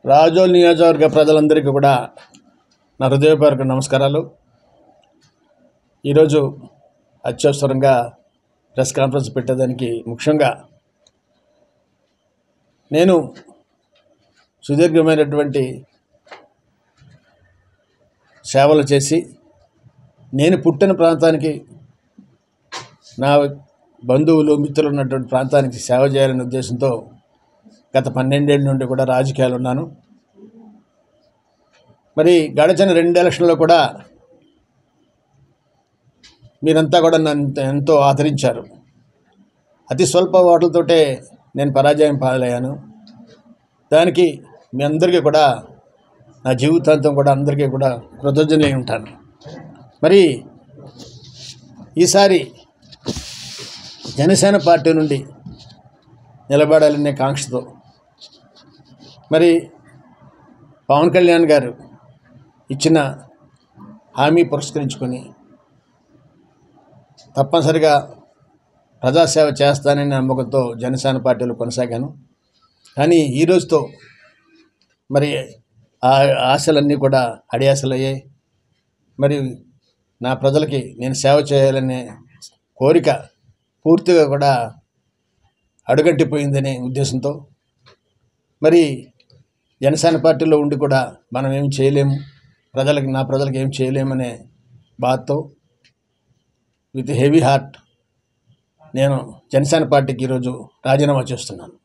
రాజోల్ నియోజకవర్గ ప్రజలందరికీ కూడా నా హృదయపూర్వక నమస్కారాలు. ఈరోజు అత్యవసరంగా ప్రెస్ కాన్ఫరెన్స్ పెట్టేదానికి ముఖ్యంగా నేను సుదీర్ఘమైనటువంటి సేవలు చేసి నేను పుట్టిన ప్రాంతానికి, నా బంధువులు మిత్రులు ఉన్నటువంటి ప్రాంతానికి సేవ చేయాలనే ఉద్దేశంతో గత 12 ఏళ్ళ నుండి కూడా రాజకీయాలు ఉన్నాను. మరి గడిచిన 2 ఎలక్షన్లో కూడా మీరంతా కూడా నన్ను ఎంతో ఆదరించారు. అతి స్వల్ప ఓట్లతోటే నేను పరాజయం పాలయ్యాను. దానికి మీ అందరికీ కూడా నా జీవితాంతం కూడా అందరికీ కూడా కృతజ్ఞులై ఉంటాను. మరి ఈసారి జనసేన పార్టీ నుండి నిలబడాలనే కాంక్షతో మరి పవన్ కళ్యాణ్ గారు ఇచ్చిన హామీ పురస్కరించుకొని తప్పనిసరిగా ప్రజాసేవ చేస్తానని నమ్మకంతో జనసేన పార్టీలో కొనసాగాను. కానీ ఈ రోజుతో మరి ఆ ఆశలన్నీ కూడా అడియాసలయ్యాయి. మరి నా ప్రజలకి నేను సేవ చేయాలనే కోరిక పూర్తిగా కూడా అడుగంటిపోయిందనే ఉద్దేశంతో మరి జనసేన పార్టీలో ఉండి కూడా మనం ఏం చేయలేము, నా ప్రజలకు ఏం చేయలేమనే బాధతో విత్ హెవీ హార్ట్ నేను జనసేన పార్టీకి ఈరోజు రాజీనామా చేస్తున్నాను.